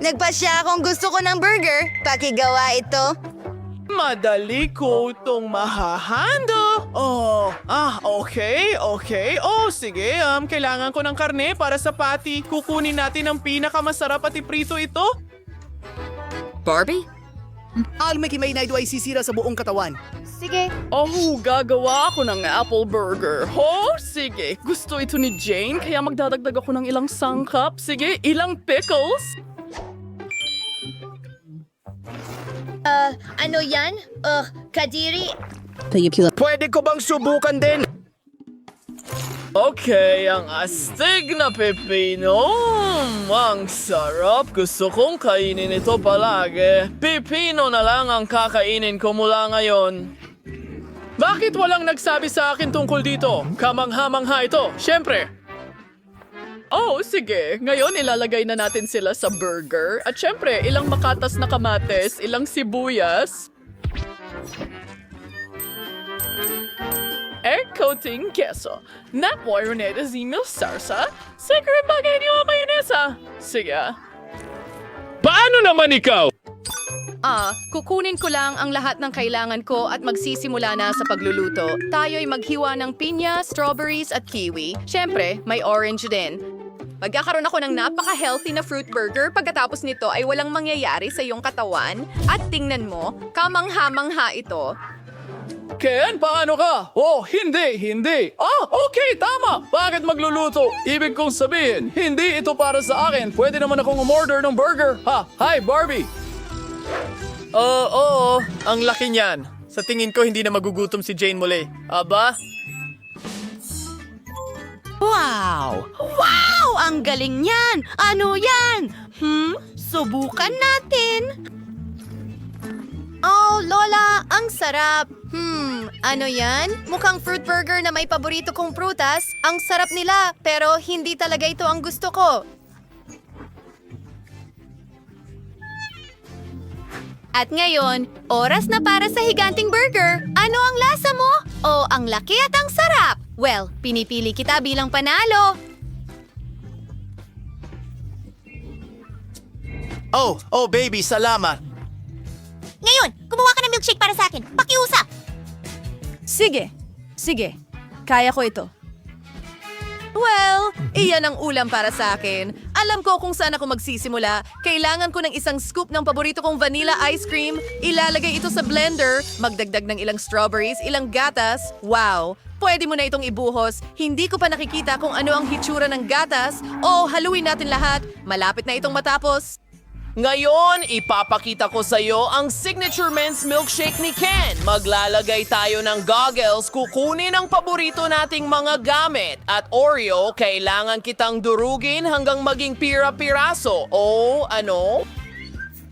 Nagpasya akong gusto ko ng burger. Pakigawa ito. Madali ko itong mahahanda. Okay. Oh, sige, kailangan ko ng karne para sa patty. Kukunin natin ang pinakamasarap at iprito ito. Barbie? Almeki may naidwa ay sisira sa buong katawan. Sige. Oh, gagawa ako ng apple burger. Sige. Gusto ito ni Jane, kaya magdadagdag ako ng ilang sangkap. Sige, ilang pickles. Ano yan? Kadiri? Pwede ko bang subukan din? Okay, ang astig na pepino. Ang sarap. Gusto kong kainin ito palagi. Pepino na lang ang kakainin ko mula ngayon. Bakit walang nagsabi sa akin tungkol dito? Kamangha-mangha ito, syempre. Oh, sige. Ngayon ilalagay na natin sila sa burger. At syempre, ilang makatas na kamates, ilang sibuyas. Coating queso. Napoyoneta zimil sarsa. Secret bagay niyo ang mayonesa. Sige. Paano naman ikaw? Kukunin ko lang ang lahat ng kailangan ko at magsisimula na sa pagluluto. Tayo'y maghiwa ng pinya, strawberries at kiwi. Siyempre, may orange din. Magkakaroon ako ng napaka-healthy na fruit burger. Pagkatapos nito ay walang mangyayari sa iyong katawan. At tingnan mo, kamangha-mangha ito. Ken, paano ka? Oh, hindi. Okay, tama. Bakit magluluto? Ibig kong sabihin, hindi ito para sa akin. Pwede naman akong umorder ng burger. Hi, Barbie. Oo, ang laki niyan. Sa tingin ko, hindi na magugutom si Jane muli. Aba? Wow! Ang galing niyan! Ano yan? Subukan natin. Oh, Lola, ang sarap. Ano yan? Mukhang fruit burger na may paborito kong prutas. Ang sarap nila, pero hindi talaga ito ang gusto ko. At ngayon, oras na para sa higanting burger. Ano ang lasa mo? Oh, ang laki at ang sarap. Well, pinipili kita bilang panalo. Oh, baby, salamat. Ngayon, kumuha ka ng milkshake para sa akin. Pakiusap! Sige. Kaya ko ito. Well, iyan ang ulam para sa akin. Alam ko kung saan ako magsisimula. Kailangan ko ng isang scoop ng paborito kong vanilla ice cream. Ilalagay ito sa blender. Magdagdag ng ilang strawberries, ilang gatas. Wow! Pwede mo na itong ibuhos. Hindi ko pa nakikita kung ano ang hitsura ng gatas. Haluin natin lahat. Malapit na itong matapos. Ngayon, ipapakita ko sa iyo ang signature men's milkshake ni Ken. Maglalagay tayo ng goggles, kukunin ang paborito nating mga gamit. At Oreo, kailangan kitang durugin hanggang maging pira-piraso. Ano?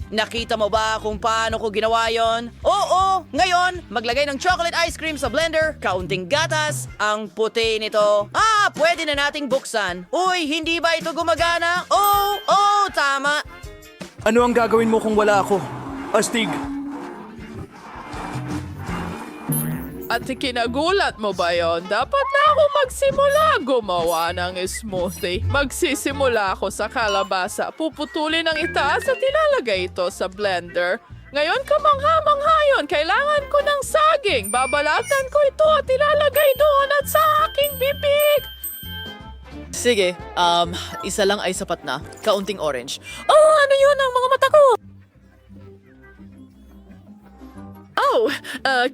Nakita mo ba kung paano ko ginawa yon? Oo! Ngayon, maglagay ng chocolate ice cream sa blender, kaunting gatas, ang puti nito. Pwede na nating buksan. Uy, hindi ba ito gumagana? Oh, tama. Ano ang gagawin mo kung wala ako? Astig. At kinagulat mo ba yon? Dapat na ako magsimula gumawa ng smoothie. Magsisimula ako sa kalabasa. Puputulin ang itaas at ilalagay ito sa blender. Ngayon, kamangha-mangha yun. Kailangan ko ng saging. Babalatan ko ito at ilalagay doon at sa aking bibig. Sige, isa lang ay sapat na. Kaunting orange. Ano yun ang mga mata ko?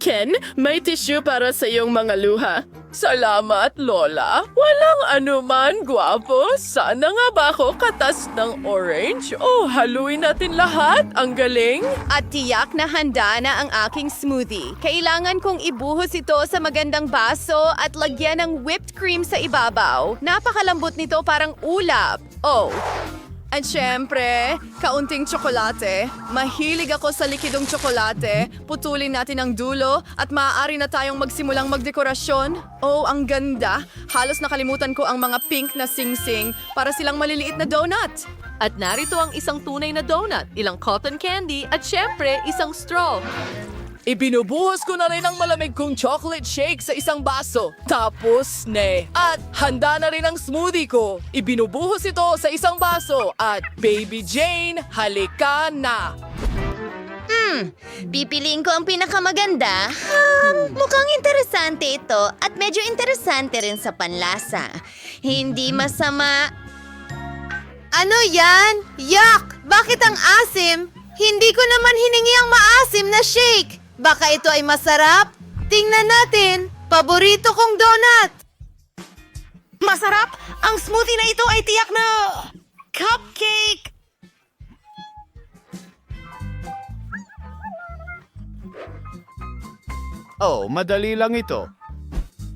Ken, may tissue para sa iyong mga luha. Salamat, Lola. Walang anuman, gwapo. Sana nga ba ako katas ng orange? Haluin natin lahat. Ang galing. At tiyak na handa na ang aking smoothie. Kailangan kong ibuhos ito sa magandang baso at lagyan ng whipped cream sa ibabaw. Napakalambot nito, parang ulap. At syempre, kaunting tsokolate. Mahilig ako sa likidong tsokolate. Putulin natin ang dulo at maaari na tayong magsimulang magdekorasyon. Ang ganda. Halos nakalimutan ko ang mga pink na sing-sing para silang maliliit na donut. At narito ang isang tunay na donut, ilang cotton candy at syempre isang straw. Ibinubuhos ko na rin ang malamig kong chocolate shake sa isang baso. Tapos, At handa na rin ang smoothie ko. Ibinubuhos ito sa isang baso. At Baby Jane, halika na. Pipiliin ko ang pinakamaganda. Mukhang interesante ito at medyo interesante rin sa panlasa. Hindi masama. Ano yan? Yuck! Bakit ang asim? Hindi ko naman hiningi ang maasim na shake. Baka ito ay masarap? Tingnan natin. Paborito kong donut. Masarap? Ang smoothie na ito ay tiyak na cupcake. Oh, madali lang ito.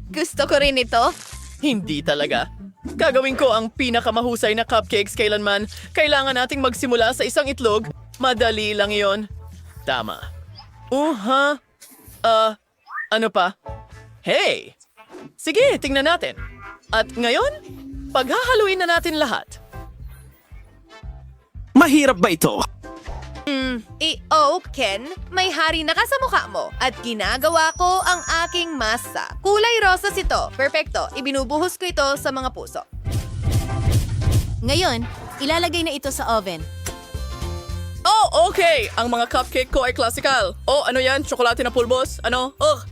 Gusto ko rin ito. Hindi talaga. Gagawin ko ang pinakamahusay na cupcakes kailanman. Kailangan nating magsimula sa isang itlog. Madali lang yon. Tama. Ano pa? Hey! Sige, tingnan natin. At ngayon, paghahaluin na natin lahat. Mahirap ba ito? Ken, may hari na ka sa mukha mo at ginagawa ko ang aking masa. Kulay rosas ito. Perfecto. Ibinubuhos ko ito sa mga puso. Ngayon, ilalagay na ito sa oven. Oh, okay! Ang mga cupcake ko ay classical. Oh, ano yan? Tsokolate na pulbos? Ano? Ugh!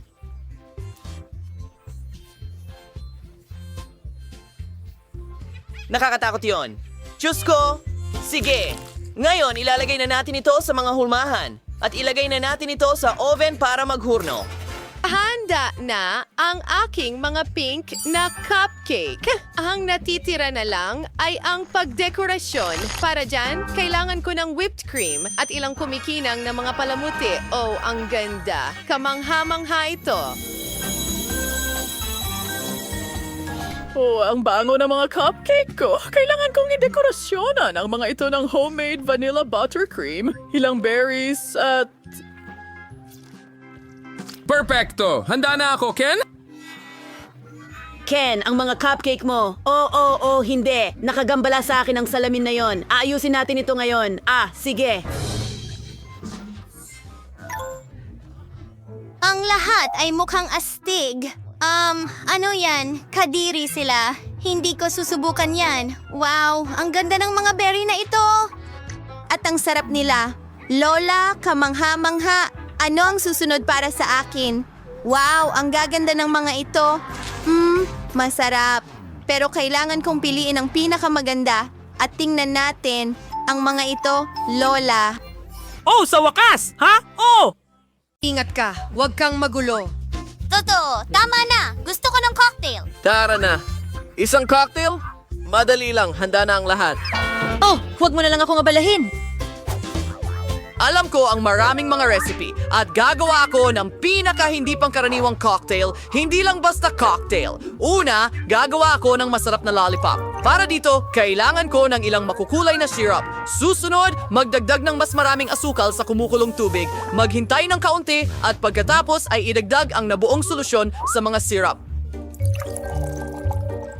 Nakakatakot yon. Diyos ko! Sige! Ngayon, ilalagay na natin ito sa mga hulmahan. At ilagay na natin ito sa oven para maghurno. Handa na ang aking mga pink na cupcake. Ang natitira na lang ay ang pagdekorasyon. Para dyan, kailangan ko ng whipped cream at ilang kumikinang na mga palamuti. Oh, ang ganda. Kamangha-mangha ito. Oh, ang bango ng mga cupcake ko. Kailangan kong idekorasyonan ang mga ito ng homemade vanilla buttercream, ilang berries at... Perfecto! Handa na ako, Ken? Ken, ang mga cupcake mo. Hindi. Nakagambala sa akin ang salamin na yon. Aayusin natin ito ngayon. Sige. Ang lahat ay mukhang astig. Ano yan? Kadiri sila. Hindi ko susubukan yan. Wow, ang ganda ng mga berry na ito. At ang sarap nila. Lola, kamangha-mangha. Ano ang susunod para sa akin? Wow, ang gaganda ng mga ito. Masarap. Pero kailangan kong piliin ang pinakamaganda. At tingnan natin ang mga ito, Lola. Oh, sa wakas! Ha? Oh! Ingat ka, huwag kang magulo. Totoo, tama na. Gusto ko ng cocktail. Tara na. Isang cocktail? Madali lang, handa na ang lahat. Oh, huwag mo na lang akong abalahin. Alam ko ang maraming mga recipe at gagawa ako ng pinaka-hindi pangkaraniwang cocktail, hindi lang basta cocktail. Una, gagawa ako ng masarap na lollipop. Para dito, kailangan ko ng ilang makukulay na syrup. Susunod, magdagdag ng mas maraming asukal sa kumukulong tubig, maghintay ng kaunti at pagkatapos ay idagdag ang nabuong solusyon sa mga syrup.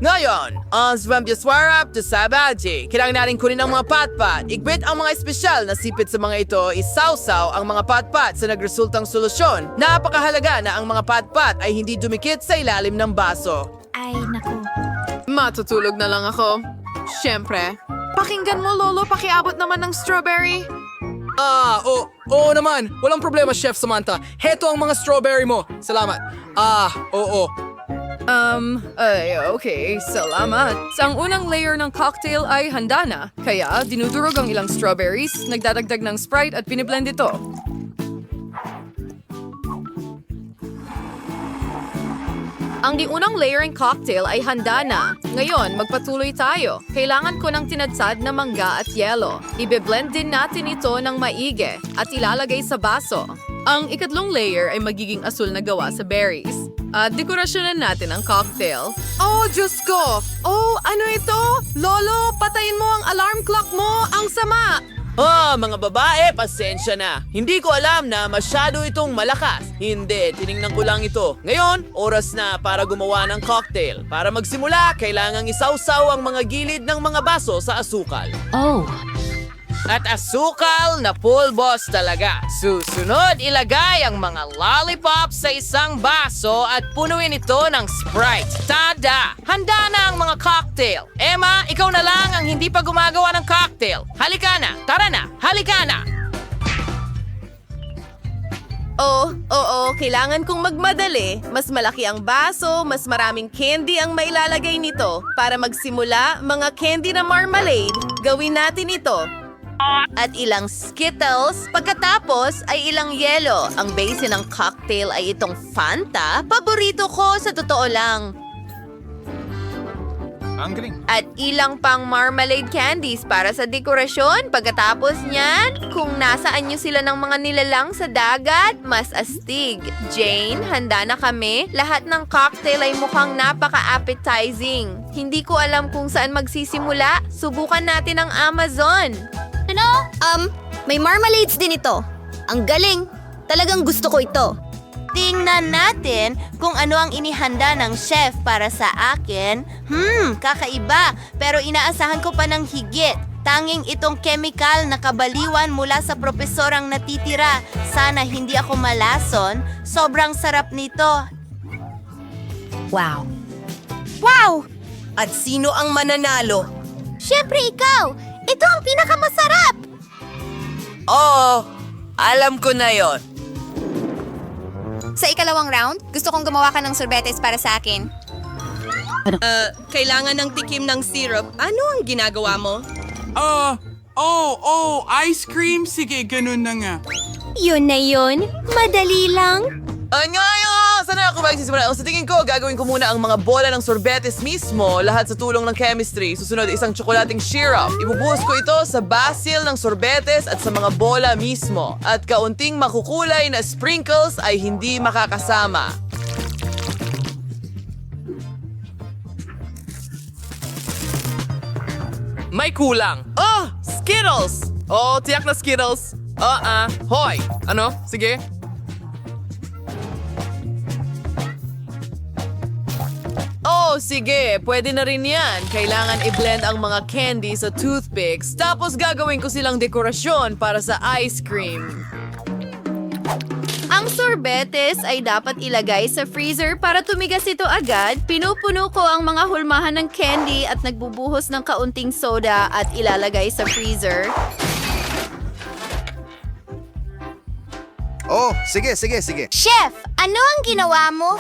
Ngayon, ang swambyaswarap to sabaji. Kailangan natin kunin ang mga patpat. Igbit ang mga espesyal na sipit sa mga ito. Isawsaw ang mga patpat sa nagresultang solusyon. Napakahalaga na ang mga patpat ay hindi dumikit sa ilalim ng baso. Ay, naku. Matutulog na lang ako. Siyempre. Pakinggan mo, Lolo, pakiabot naman ng strawberry. Oo naman. Walang problema, Chef Samantha. Heto ang mga strawberry mo. Salamat. Oo. Okay, salamat. Ang unang layer ng cocktail ay handa na. Kaya, dinudurog ang ilang strawberries, nagdadagdag ng Sprite at piniblend ito. Ang diunang layer ng cocktail ay handa na. Ngayon, magpatuloy tayo. Kailangan ko ng tinadsad na mangga at yelo. Ibe-blend din natin ito ng maigi at ilalagay sa baso. Ang ikatlong layer ay magiging asul na gawa sa berries. At dekorasyonan natin ang cocktail. Oh, Diyos ko! Oh, ano ito? Lolo, patayin mo ang alarm clock mo! Ang sama! Mga babae, pasensya na. Hindi ko alam na masyado itong malakas. Hindi, tiningnan ko lang ito. Ngayon, oras na para gumawa ng cocktail. Para magsimula, kailangang isawsaw ang mga gilid ng mga baso sa asukal. At asukal na pulbos talaga. Susunod, ilagay ang mga lollipops sa isang baso at punuin ito ng Sprite. Tada! Handa na ang mga cocktail. Emma, ikaw na lang ang hindi pa gumagawa ng cocktail. Halika na! Tara na! Halika na! Oo, kailangan kong magmadali. Mas malaki ang baso, mas maraming candy ang mailalagay nito. Para magsimula, mga candy na marmalade, gawin natin ito. At ilang Skittles, pagkatapos ay ilang yelo. Ang base ng cocktail ay itong Fanta. Paborito ko sa totoo lang. At ilang pang marmalade candies para sa dekorasyon. Pagkatapos niyan, kung nasaan niyo sila ng mga nilalang sa dagat, mas astig. Jane, handa na kami. Lahat ng cocktail ay mukhang napaka-appetizing. Hindi ko alam kung saan magsisimula. Subukan natin ang Amazon. May marmalades din ito. Ang galing. Talagang gusto ko ito. Tingnan natin kung ano ang inihanda ng chef para sa akin. Kakaiba. Pero inaasahan ko pa ng higit. Tanging itong chemical na kabaliwan mula sa propesorang natitira. Sana hindi ako malason. Sobrang sarap nito. Wow. Wow! At sino ang mananalo? Siyempre ikaw! Ito ang pinakamasarap! Oo, alam ko na yon. Sa ikalawang round, gusto kong gumawa ka ng sorbetes para sa akin. Kailangan ng tikim ng syrup. Ano ang ginagawa mo? Ice cream? Sige, ganun na nga. Yun na yun. Madali lang. Saan ako magsisimula? Sa tingin ko, gagawin ko muna ang mga bola ng sorbetes mismo, lahat sa tulong ng chemistry. Susunod, isang tsokolating syrup. Ibubuhos ko ito sa basil ng sorbetes at sa mga bola mismo. At kaunting makukulay na sprinkles ay hindi makakasama. May kulang. Oh, Skittles! Oh, tiyak na Skittles. Hoy! Ano? Sige. Oh, sige. Pwede na rin yan. Kailangan i-blend ang mga candy sa toothpicks. Tapos gagawin ko silang dekorasyon para sa ice cream. Ang sorbetes ay dapat ilagay sa freezer para tumigas ito agad. Pinupuno ko ang mga hulmahan ng candy at nagbubuhos ng kaunting soda at ilalagay sa freezer. Oh, sige. Chef, ano ang ginawa mo?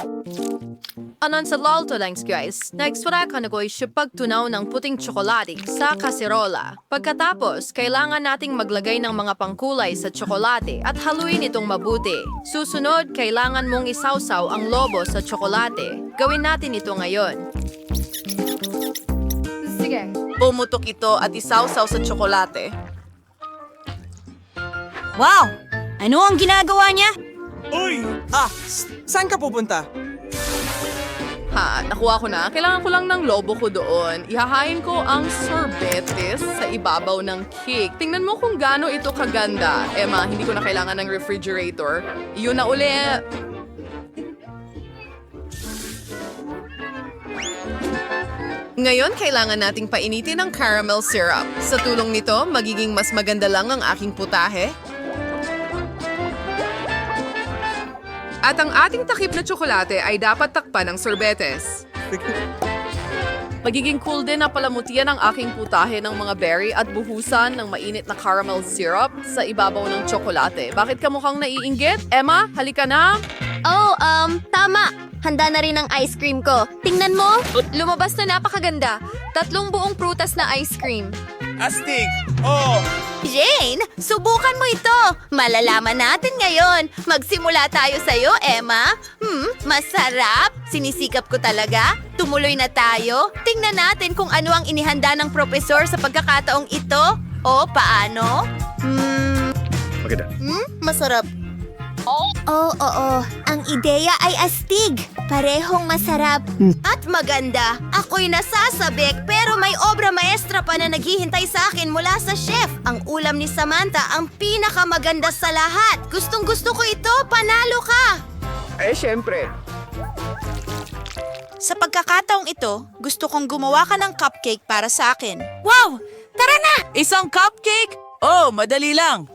Anon sa lalto lang, guys. Nag-extra ka na ko pagtunaw ng puting tsokolate sa kaserola. Pagkatapos, kailangan nating maglagay ng mga pangkulay sa tsokolate at haluin itong mabuti. Susunod, kailangan mong isawsaw ang lobo sa tsokolate. Gawin natin ito ngayon. Sige. Pumutok ito at isawsaw sa tsokolate. Wow! Ano ang ginagawa niya? Saan ka pupunta? Nakuha ko na. Kailangan ko lang ng lobo ko doon. Ihahain ko ang sorbetes sa ibabaw ng cake. Tingnan mo kung gaano ito kaganda. Emma, hindi ko na kailangan ng refrigerator. Iyon na uli. Ngayon, kailangan nating painitin ang caramel syrup. Sa tulong nito, magiging mas maganda lang ang aking putahe. At ang ating takip na tsokolate ay dapat takpan ng sorbetes. Magiging cool din na palamutian ang aking putahe ng mga berry at buhusan ng mainit na caramel syrup sa ibabaw ng tsokolate. Bakit ka mukhang naiinggit? Emma, halika na! Oh, tama. Handa na rin ang ice cream ko. Tingnan mo. Lumabas na napakaganda. 3 buong prutas na ice cream. Astig! Oh! Jane, subukan mo ito. Malalaman natin ngayon. Magsimula tayo sa'yo, Emma. Masarap. Sinisikap ko talaga. Tumuloy na tayo. Tingnan natin kung ano ang inihanda ng propesor sa pagkakataong ito. O, paano? Maganda. Masarap. Oo. Ang ideya ay astig. Parehong masarap. At maganda. Ako'y nasasabik pero may obra maestra pa na naghihintay sa akin mula sa chef. Ang ulam ni Samantha ang pinakamaganda sa lahat. Gustong gusto ko ito. Panalo ka. Siyempre. Sa pagkakataong ito, gusto kong gumawa ka ng cupcake para sa akin. Wow! Tara na! Isang cupcake? Oh, madali lang.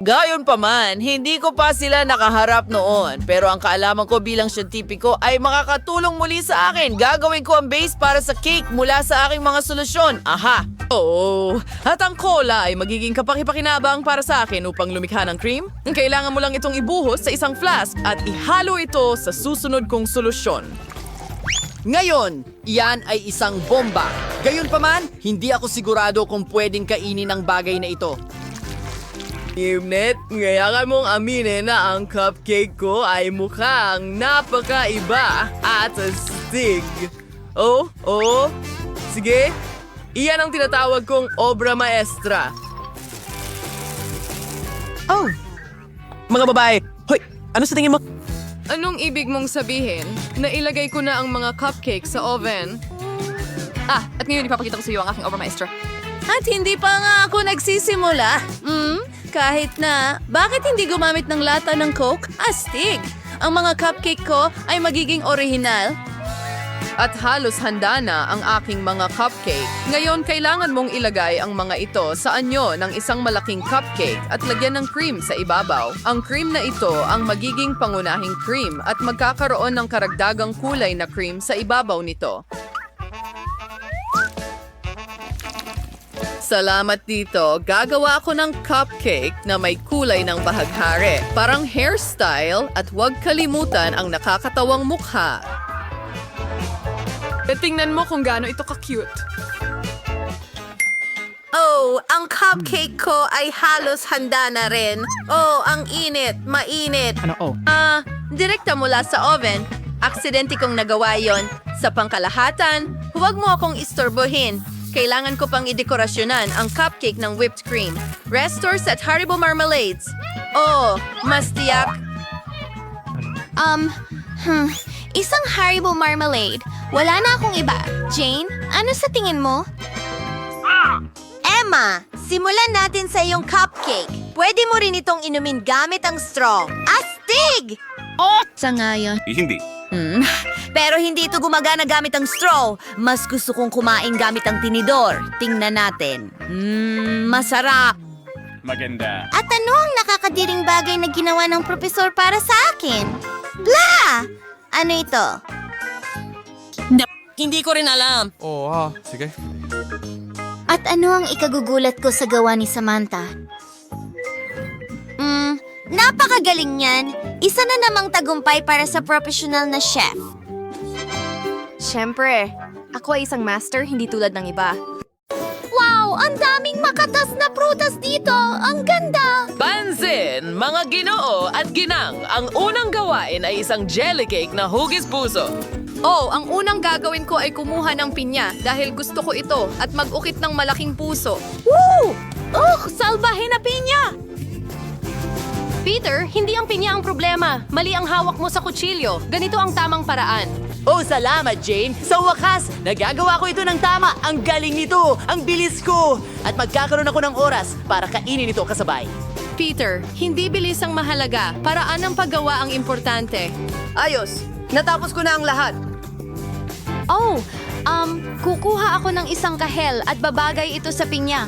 Gayon pa man, hindi ko pa sila nakaharap noon. Pero ang kaalaman ko bilang siyentipiko ay makakatulong muli sa akin. Gagawin ko ang base para sa cake mula sa aking mga solusyon. Aha! Oo. At ang cola ay magiging kapaki-pakinabang para sa akin upang lumikha ng cream. Kailangan mo lang itong ibuhos sa isang flask at ihalo ito sa susunod kong solusyon. Ngayon, iyan ay isang bomba. Gayunpaman, hindi ako sigurado kung pwedeng kainin ang bagay na ito. Imnet, ngayakan mong aminin na ang cupcake ko ay mukhang napakaiba at astig. Oh, sige. Iyan ang tinatawag kong obra maestra. Oh. Mga babae, hoy, ano sa tingin mo? Anong ibig mong sabihin? Nailagay ko na ang mga cupcake sa oven. At ngayon ipapakita ko sa iyo ang aking obra maestra. At hindi pa nga ako nagsisimula. Kahit na, bakit hindi gumamit ng lata ng Coke? Astig! Ang mga cupcake ko ay magiging orihinal. At halos handa na ang aking mga cupcake. Ngayon, kailangan mong ilagay ang mga ito sa anyo ng isang malaking cupcake at lagyan ng cream sa ibabaw. Ang cream na ito ang magiging pangunahing cream at magkakaroon ng karagdagang kulay na cream sa ibabaw nito. Salamat dito. Gagawa ako ng cupcake na may kulay ng bahaghari. Parang hairstyle at huwag kalimutan ang nakakatawang mukha. Tingnan mo kung gaano ito ka-cute. Oh, ang cupcake ko ay halos handa na rin. Oh, ang init, mainit. Direkta mula sa oven. Aksidente kong nagawa yon. Sa pangkalahatan, huwag mo akong istorbohin. Kailangan ko pang idekorasyonan ang cupcake ng whipped cream. Restores at Haribo Marmalades. Oh, mas tiyak. Isang Haribo Marmalade. Wala na akong iba. Jane, ano sa tingin mo? Emma, simulan natin sa iyong cupcake. Pwede mo rin itong inumin gamit ang straw. Astig! Sa ngayon. Hindi. Pero hindi ito gumagana gamit ang straw. Mas gusto kong kumain gamit ang tinidor. Tingnan natin. Masarap. Maganda. At ano ang nakakadiring bagay na ginawa ng propesor para sa akin? Blah! Ano ito? Hindi ko rin alam. Sige. At ano ang ikagugulat ko sa gawa ni Samantha? Napakagaling niyan. Isa na namang tagumpay para sa professional na chef. Siyempre, ako ay isang master, hindi tulad ng iba. Wow! Ang daming makatas na prutas dito! Ang ganda! Pansin, mga ginoo at ginang, ang unang gawain ay isang jelly cake na hugis puso. Oh, ang unang gagawin ko ay kumuha ng pinya dahil gusto ko ito at mag-ukit ng malaking puso. Woo! Salbahe na pinya! Peter, hindi ang pinya ang problema. Mali ang hawak mo sa kutsilyo. Ganito ang tamang paraan. Oh, salamat, Jane. Sa wakas, nagagawa ko ito ng tama. Ang galing nito. Ang bilis ko. At magkakaroon ako ng oras para kainin ito kasabay. Peter, hindi bilis ang mahalaga. Paraan ng paggawa ang importante. Ayos. Natapos ko na ang lahat. Kukuha ako ng isang kahel at babagay ito sa pinya.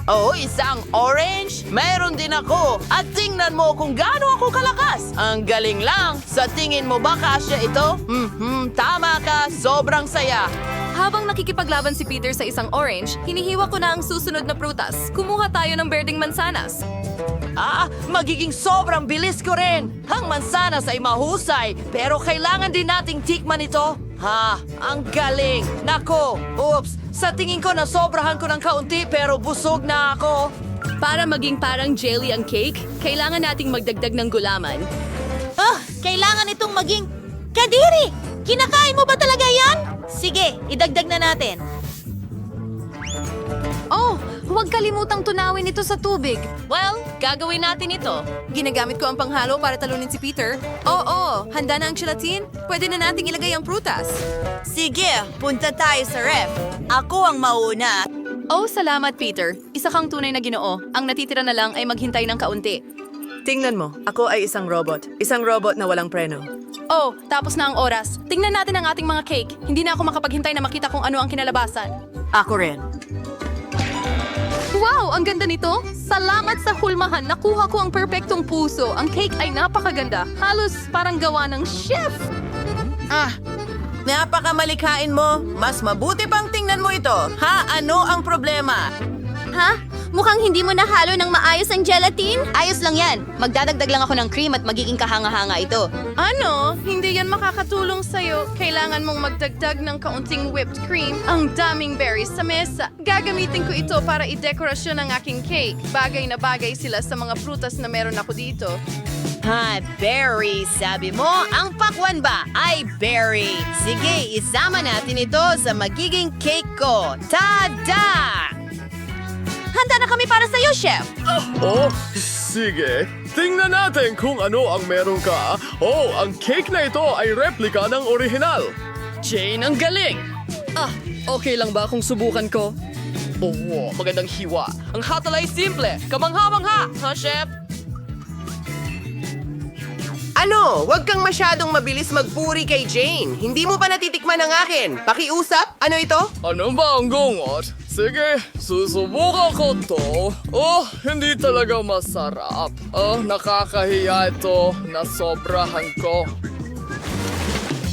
Oh, isang orange? Meron din ako. At tingnan mo kung gaano ako kalakas. Ang galing lang. Sa tingin mo ba kasya ito? Tama ka. Sobrang saya. Habang nakikipaglaban si Peter sa isang orange, hinihiwa ko na ang susunod na prutas. Kumuha tayo ng berdeng mansanas. Magiging sobrang bilis ko rin. Ang mansanas ay mahusay, pero kailangan din nating tikman ito. Ang galing. Nako, oops. Sa tingin ko nasobrahan ko ng kaunti pero busog na ako. Para maging parang jelly ang cake, kailangan nating magdagdag ng gulaman. Kailangan itong maging kadiri! Kinakain mo ba talaga yan? Sige, idagdag na natin. Oh, huwag kalimutang tunawin ito sa tubig. Well, gagawin natin ito. Ginagamit ko ang panghalo para talunin si Peter. Oo, handa na ang gelatin? Pwede na nating ilagay ang prutas. Sige, punta tayo sa ref. Ako ang mauna. Oh, salamat Peter. Isa kang tunay na Ginoo. Ang natitira na lang ay maghintay ng kaunti. Tingnan mo, ako ay isang robot. Isang robot na walang preno. Oh, tapos na ang oras. Tingnan natin ang ating mga cake. Hindi na ako makapaghintay na makita kung ano ang kinalabasan. Ako rin. Wow, ang ganda nito! Salamat sa hulmahan, nakuha ko ang perpektong puso. Ang cake ay napakaganda. Halos parang gawa ng chef. Napakamalikain mo. Mas mabuti pang tingnan mo ito. Ha? Ano ang problema? Ha? Mukhang hindi mo nahalo ng maayos ang gelatin? Ayos lang yan. Magdadagdag lang ako ng cream at magiging kahanga-hanga ito. Ano? Hindi yan makakatulong sa'yo. Kailangan mong magdagdag ng kaunting whipped cream. Ang daming berries sa mesa. Gagamitin ko ito para i-dekorasyon ang aking cake. Bagay na bagay sila sa mga prutas na meron ako dito. Ha, berry. Sabi mo, ang pakwan ba ay berry. Sige, isama natin ito sa magiging cake ko. Tada! Handa na kami para sa'yo, chef! Oh, sige. Tingnan natin kung ano ang meron ka. Oh, ang cake na ito ay replika ng orihinal. Jane, ang galing! Okay lang ba kung subukan ko? Oo, magandang hiwa. Ang hatal ay simple. Kamangha-mangha, ha, chef? Ano? Huwag kang masyadong mabilis magpuri kay Jane. Hindi mo pa natitikman ang akin. Pakiusap? Ano ito? Ano ba ang gungot? Sige, susubukan ko to. Oh, hindi talaga masarap. Nakakahiya ito. Nasobrahan ko.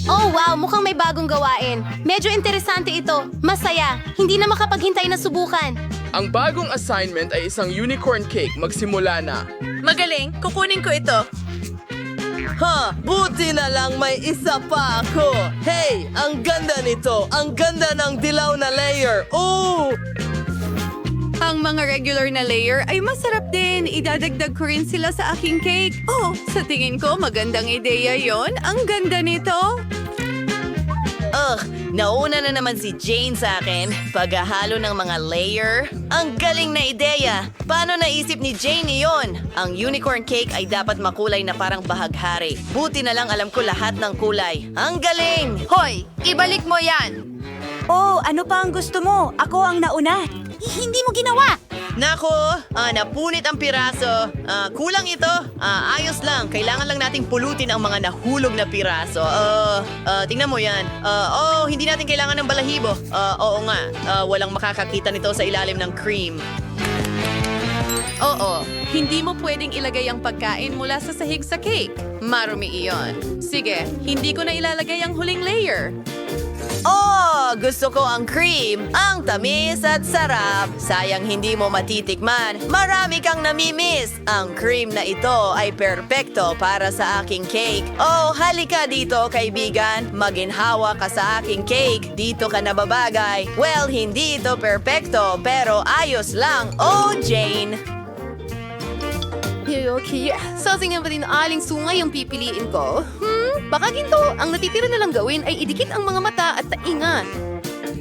Oh wow, mukhang may bagong gawain. Medyo interesante ito. Masaya. Hindi na makapaghintay na subukan. Ang bagong assignment ay isang unicorn cake. Magsimula na. Magaling, kukunin ko ito. Ha, buti na lang may isa pa ako. Hey, ang ganda nito. Ang ganda ng dilaw na layer. Oh! Ang mga regular na layer ay masarap din. Idadagdag ko rin sila sa aking cake. Oh, sa tingin ko magandang ideya yon. Ang ganda nito. Nauna na naman si Jane sa akin. Paghahalo ng mga layer. Ang galing na ideya. Paano naisip ni Jane iyon? Ang unicorn cake ay dapat makulay na parang bahaghari. Buti na lang alam ko lahat ng kulay. Ang galing! Hoy, ibalik mo yan. Oh, ano pa ang gusto mo? Ako ang nauna. Hindi mo ginawa! Nako, napunit ang piraso. Kulang ito. Ayos lang. Kailangan lang nating pulutin ang mga nahulog na piraso. Tingnan mo yan. Hindi natin kailangan ng balahibo. Oo nga. Walang makakakita nito sa ilalim ng cream. Oo, hindi mo pwedeng ilagay ang pagkain mula sa sahig sa cake. Marumi iyon. Sige, hindi ko na ilalagay ang huling layer. Gusto ko ang cream. Ang tamis at sarap. Sayang hindi mo matitikman. Marami kang namimiss. Ang cream na ito ay perpekto para sa aking cake. Oh, halika dito, kaibigan. Maginhawa ka sa aking cake. Dito ka nababagay. Well, hindi ito perpekto, pero ayos lang. Oh, Jane! Okay, sa tingin ba din aling sungay ang pipiliin ko? Baka ginto, ang natitira na lang gawin ay idikit ang mga mata at taingan.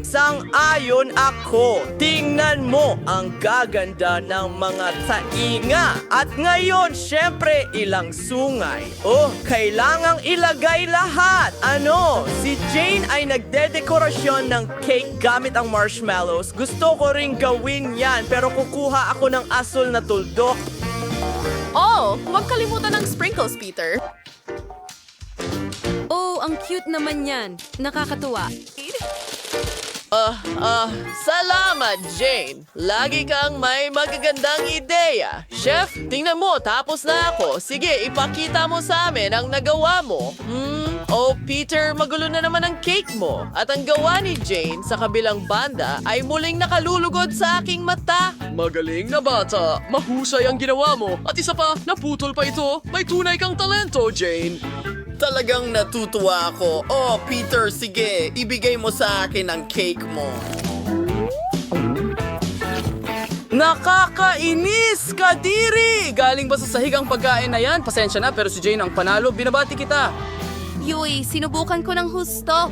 Sang-ayon ako. Tingnan mo ang gaganda ng mga tainga. At ngayon, syempre, ilang sungay. Oh, kailangang ilagay lahat. Ano? Si Jane ay nagdedekorasyon ng cake gamit ang marshmallows. Gusto ko ring gawin yan, pero kukuha ako ng asul na tuldok. Oh, huwag kalimutan ng sprinkles, Peter. Oh, ang cute naman yan. Nakakatuwa. Salamat, Jane. Lagi kang may magagandang ideya. Chef, tingnan mo, tapos na ako. Sige, ipakita mo sa amin ang nagawa mo. Oh, Peter, magulo na naman ang cake mo. At ang gawa ni Jane sa kabilang banda ay muling nakalulugod sa aking mata. Magaling na bata. Mahusay ang ginawa mo. At isa pa, naputol pa ito. May tunay kang talento, Jane. Talagang natutuwa ako. Oh, Peter, sige. Ibigay mo sa akin ang cake mo. Nakakainis, Kadiri! Galing ba sa sahig ang pagkain na yan? Pasensya na, pero si Jane ang panalo. Binabati kita. Yui, sinubukan ko ng husto.